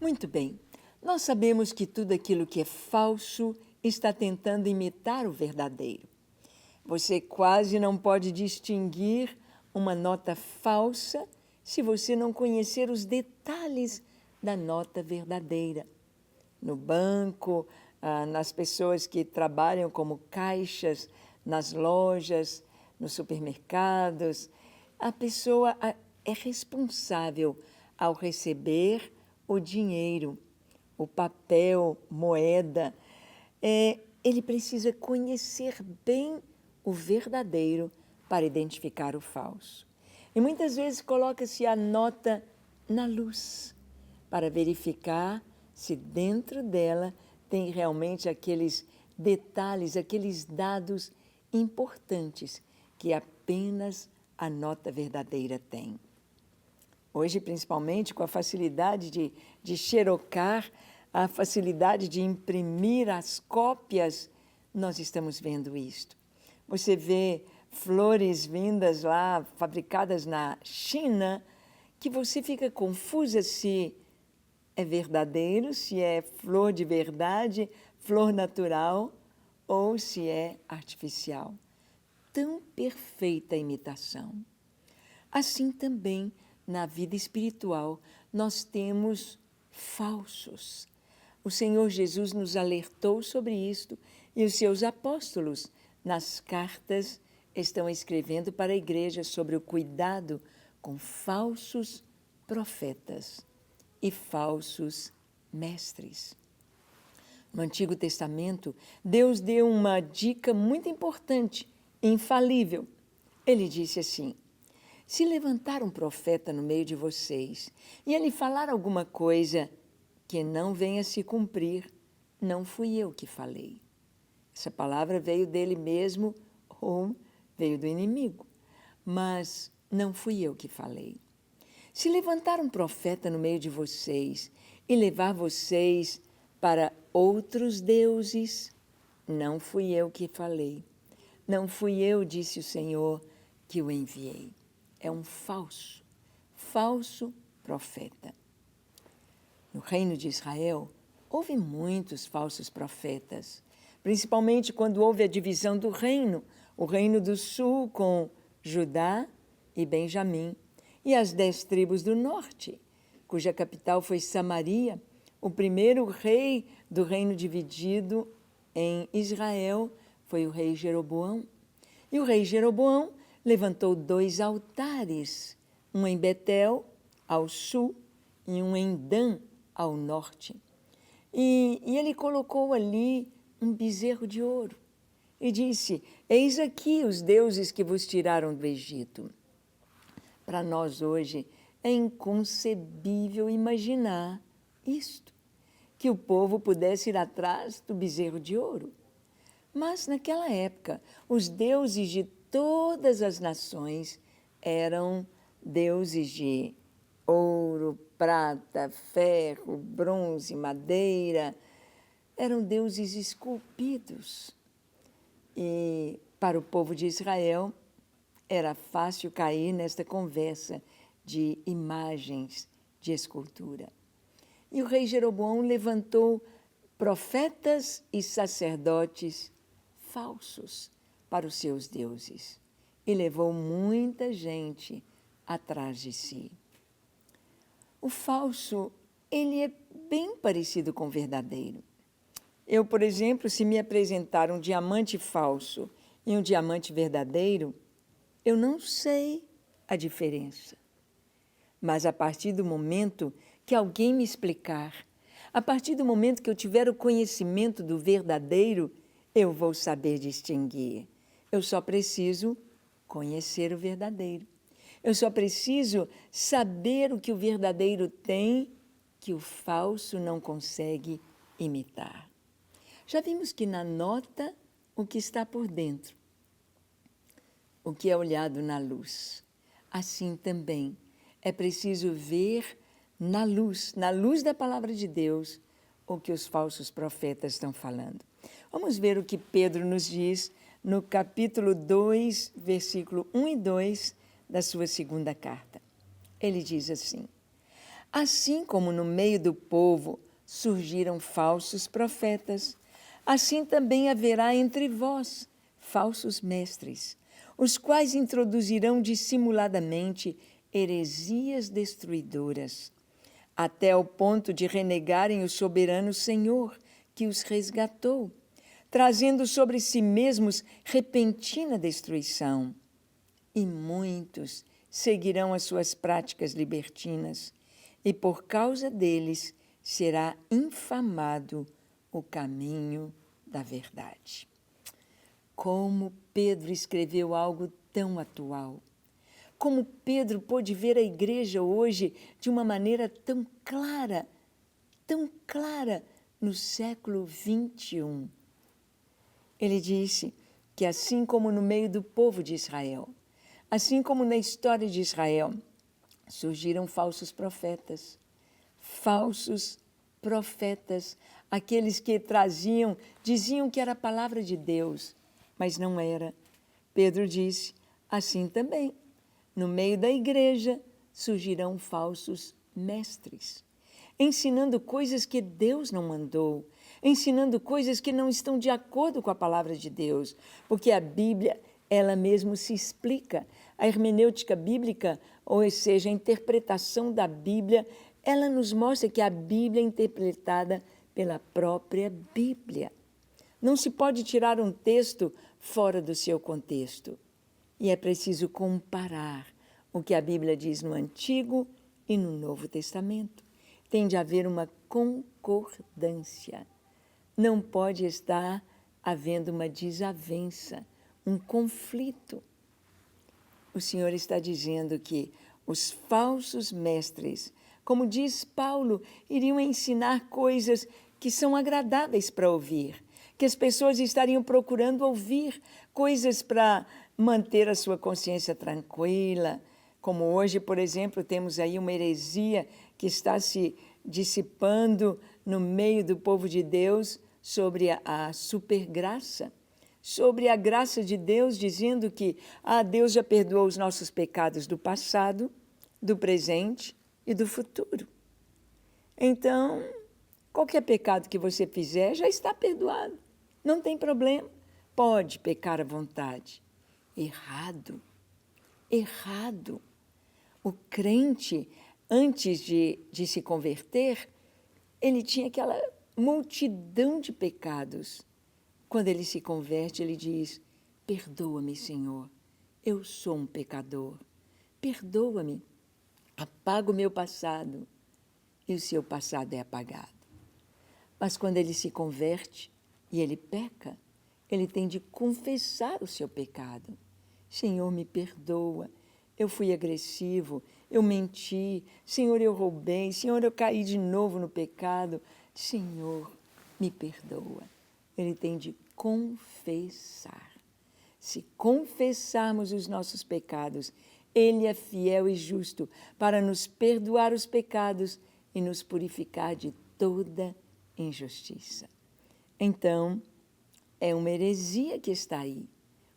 Muito bem, nós sabemos que tudo aquilo que é falso está tentando imitar o verdadeiro. Você quase não pode distinguir uma nota falsa se você não conhecer os detalhes da nota verdadeira. No banco, nas pessoas que trabalham como caixas, nas lojas, nos supermercados, a pessoa é responsável ao receber o dinheiro, o papel, moeda. Ele precisa conhecer bem o verdadeiro para identificar o falso. E muitas vezes coloca-se a nota na luz para verificar se dentro dela tem realmente aqueles detalhes, aqueles dados importantes que apenas a nota verdadeira tem. Hoje, principalmente, com a facilidade de xerocar, a facilidade de imprimir as cópias, nós estamos vendo isto. Você vê flores vindas lá, fabricadas na China, que você fica confusa se é verdadeiro, se é flor de verdade, flor natural, ou se é artificial. Tão perfeita a imitação. Assim também, na vida espiritual, nós temos falsos. O Senhor Jesus nos alertou sobre isto e os seus apóstolos, nas cartas, estão escrevendo para a igreja sobre o cuidado com falsos profetas e falsos mestres. No Antigo Testamento, Deus deu uma dica muito importante, infalível. Ele disse assim: se levantar um profeta no meio de vocês e ele falar alguma coisa que não venha se cumprir, não fui eu que falei. Essa palavra veio dele mesmo ou veio do inimigo, mas não fui eu que falei. Se levantar um profeta no meio de vocês e levar vocês para outros deuses, não fui eu que falei. Não fui eu, disse o Senhor, que o enviei. É um falso profeta. No reino de Israel, houve muitos falsos profetas, principalmente quando houve a divisão do reino, o reino do sul com Judá e Benjamim, e as 10 tribos do norte, cuja capital foi Samaria. O primeiro rei do reino dividido em Israel foi o rei Jeroboão. E o rei Jeroboão levantou 2 altares, um em Betel, ao sul, e um em Dan, ao norte. E ele colocou ali um bezerro de ouro e disse: eis aqui os deuses que vos tiraram do Egito. Para nós hoje é inconcebível imaginar isto, que o povo pudesse ir atrás do bezerro de ouro. Mas naquela época, os deuses de todas as nações eram deuses de ouro, prata, ferro, bronze, madeira. Eram deuses esculpidos. E para o povo de Israel era fácil cair nesta conversa de imagens de escultura. E o rei Jeroboão levantou profetas e sacerdotes falsos para os seus deuses e levou muita gente atrás de si. O falso, ele é bem parecido com o verdadeiro. Eu, por exemplo, se me apresentar um diamante falso e um diamante verdadeiro, eu não sei a diferença. Mas a partir do momento que alguém me explicar, a partir do momento que eu tiver o conhecimento do verdadeiro, eu vou saber distinguir. Eu só preciso conhecer o verdadeiro. Eu só preciso saber o que o verdadeiro tem, que o falso não consegue imitar. Já vimos que na nota, o que está por dentro, o que é olhado na luz. Assim também é preciso ver na luz da palavra de Deus, o que os falsos profetas estão falando. Vamos ver o que Pedro nos diz no capítulo 2, versículo 1 e 2 da sua segunda carta. Ele diz assim: Assim como no meio do povo surgiram falsos profetas, assim também haverá entre vós falsos mestres, os quais introduzirão dissimuladamente heresias destruidoras, até o ponto de renegarem o soberano Senhor, que os resgatou, trazendo sobre si mesmos repentina destruição. E muitos seguirão as suas práticas libertinas, e por causa deles será infamado o caminho da verdade. Como Pedro escreveu algo tão atual. Como Pedro pôde ver a igreja hoje de uma maneira tão clara no século XXI. Ele disse que assim como no meio do povo de Israel, assim como na história de Israel, surgiram falsos profetas, aqueles que diziam que era a palavra de Deus, mas não era. Pedro disse, assim também, no meio da igreja surgirão falsos mestres, ensinando coisas que Deus não mandou, ensinando coisas que não estão de acordo com a palavra de Deus, porque a Bíblia, ela mesma se explica. A hermenêutica bíblica, ou seja, a interpretação da Bíblia, ela nos mostra que a Bíblia é interpretada pela própria Bíblia. Não se pode tirar um texto fora do seu contexto. E é preciso comparar o que a Bíblia diz no Antigo e no Novo Testamento. Tem de haver uma concordância. Não pode estar havendo uma desavença, um conflito. O Senhor está dizendo que os falsos mestres, como diz Paulo, iriam ensinar coisas que são agradáveis para ouvir, que as pessoas estariam procurando ouvir, coisas para manter a sua consciência tranquila, como hoje, por exemplo, temos aí uma heresia que está se dissipando no meio do povo de Deus sobre a supergraça, sobre a graça de Deus, dizendo que Deus já perdoou os nossos pecados do passado, do presente e do futuro. Então, qualquer pecado que você fizer já está perdoado, não tem problema, pode pecar à vontade. Errado. O crente, antes de se converter, ele tinha aquela multidão de pecados. Quando ele se converte, ele diz, perdoa-me, Senhor, eu sou um pecador. Perdoa-me, apaga o meu passado. E o seu passado é apagado. Mas quando ele se converte e ele peca, ele tem de confessar o seu pecado. Senhor, me perdoa, eu fui agressivo, eu menti, Senhor, eu roubei, Senhor, eu caí de novo no pecado. Senhor, me perdoa. Ele tem de confessar. Se confessarmos os nossos pecados, Ele é fiel e justo para nos perdoar os pecados e nos purificar de toda injustiça. Então, é uma heresia que está aí,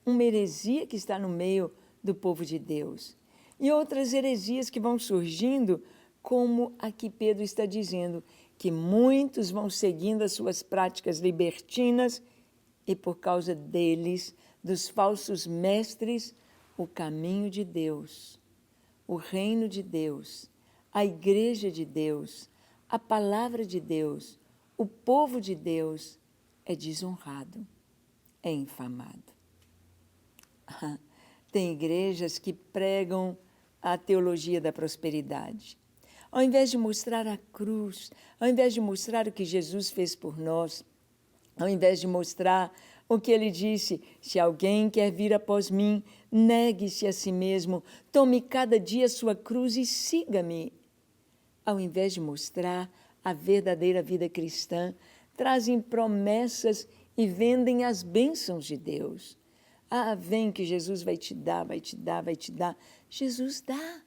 uma heresia que está no meio do povo de Deus. E outras heresias que vão surgindo, como aqui Pedro está dizendo, que muitos vão seguindo as suas práticas libertinas e por causa deles, dos falsos mestres, o caminho de Deus, o reino de Deus, a igreja de Deus, a palavra de Deus, o povo de Deus é desonrado, é infamado. Tem igrejas que pregam a teologia da prosperidade. Ao invés de mostrar a cruz, ao invés de mostrar o que Jesus fez por nós, ao invés de mostrar o que ele disse, se alguém quer vir após mim, negue-se a si mesmo, tome cada dia a sua cruz e siga-me. Ao invés de mostrar a verdadeira vida cristã, trazem promessas e vendem as bênçãos de Deus. Vem que Jesus vai te dar, vai te dar, vai te dar. Jesus dá.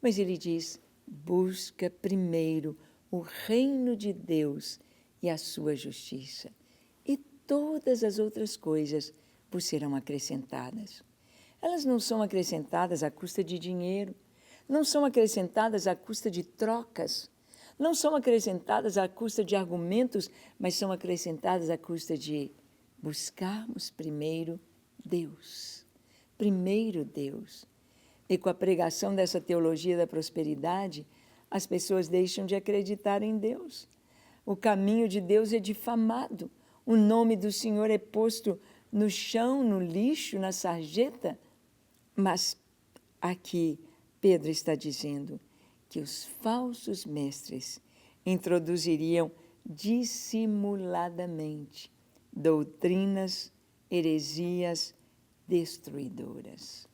Mas ele diz, busca primeiro o reino de Deus e a sua justiça. E todas as outras coisas vos serão acrescentadas. Elas não são acrescentadas à custa de dinheiro, não são acrescentadas à custa de trocas, não são acrescentadas à custa de argumentos, mas são acrescentadas à custa de buscarmos primeiro Deus. Primeiro Deus. E com a pregação dessa teologia da prosperidade, as pessoas deixam de acreditar em Deus. O caminho de Deus é difamado. O nome do Senhor é posto no chão, no lixo, na sarjeta. Mas aqui Pedro está dizendo que os falsos mestres introduziriam dissimuladamente doutrinas, heresias destruidoras.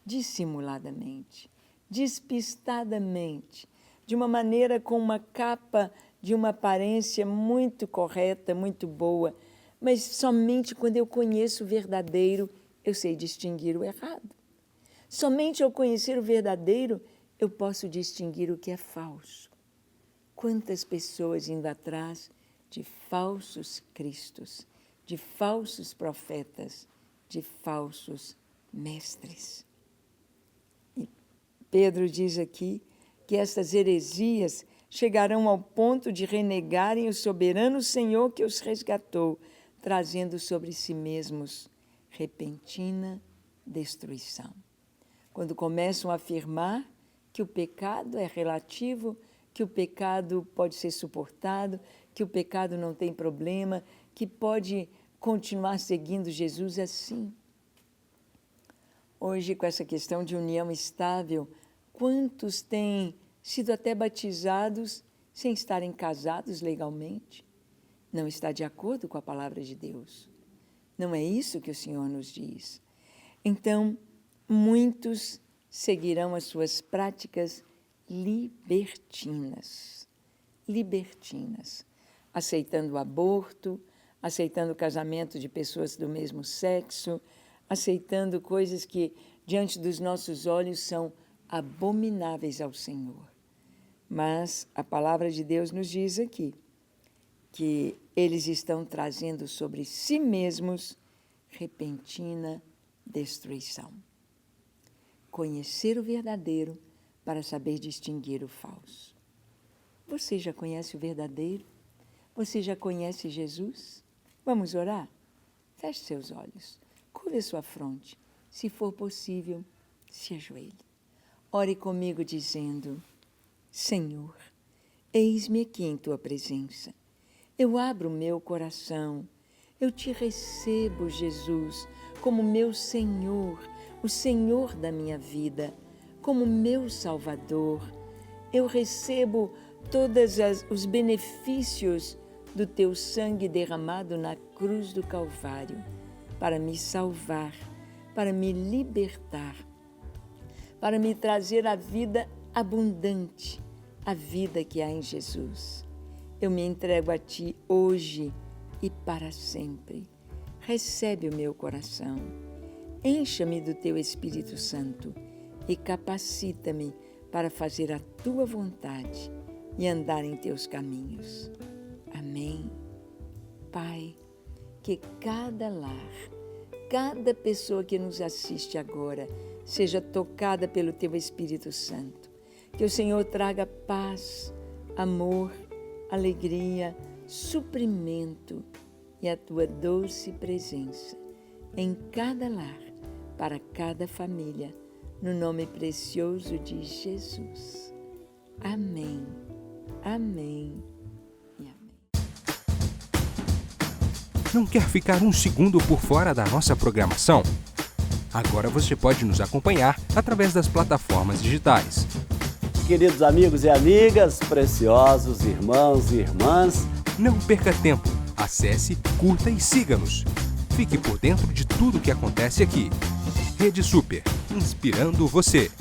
Dissimuladamente, despistadamente, de uma maneira com uma capa de uma aparência muito correta, muito boa, mas somente quando eu conheço o verdadeiro, eu sei distinguir o errado. Somente ao conhecer o verdadeiro, eu posso distinguir o que é falso. Quantas pessoas indo atrás de falsos cristos, de falsos profetas, de falsos mestres. E Pedro diz aqui que estas heresias chegarão ao ponto de renegarem o soberano Senhor que os resgatou, trazendo sobre si mesmos repentina destruição. Quando começam a afirmar que o pecado é relativo, que o pecado pode ser suportado, que o pecado não tem problema, que pode continuar seguindo Jesus assim. Hoje, com essa questão de união estável, quantos têm sido até batizados sem estarem casados legalmente? Não está de acordo com a palavra de Deus. Não é isso que o Senhor nos diz. Então, muitos seguirão as suas práticas libertinas, aceitando o aborto, aceitando o casamento de pessoas do mesmo sexo, aceitando coisas que, diante dos nossos olhos, são abomináveis ao Senhor. Mas a palavra de Deus nos diz aqui que eles estão trazendo sobre si mesmos repentina destruição. Conhecer o verdadeiro para saber distinguir o falso. Você já conhece o verdadeiro? Você já conhece Jesus? Vamos orar? Feche seus olhos, curve sua fronte. Se for possível, se ajoelhe. Ore comigo dizendo: Senhor, eis-me aqui em Tua presença. Eu abro o meu coração. Eu Te recebo, Jesus, como meu Senhor, o Senhor da minha vida, como meu Salvador. Eu recebo todos os benefícios do Teu sangue derramado na cruz do Calvário, para me salvar, para me libertar, para me trazer a vida abundante, a vida que há em Jesus. Eu me entrego a Ti hoje e para sempre. Recebe o meu coração. Encha-me do Teu Espírito Santo e capacita-me para fazer a Tua vontade e andar em Teus caminhos. Amém. Pai, que cada lar, cada pessoa que nos assiste agora seja tocada pelo Teu Espírito Santo. Que o Senhor traga paz, amor, alegria, suprimento e a Tua doce presença em cada lar, para cada família, no nome precioso de Jesus. Amém, amém e amém. Não quer ficar um segundo por fora da nossa programação? Agora você pode nos acompanhar através das plataformas digitais. Queridos amigos e amigas, preciosos irmãos e irmãs, não perca tempo. Acesse, curta e siga-nos. Fique por dentro de tudo o que acontece aqui. Rede Super, inspirando você.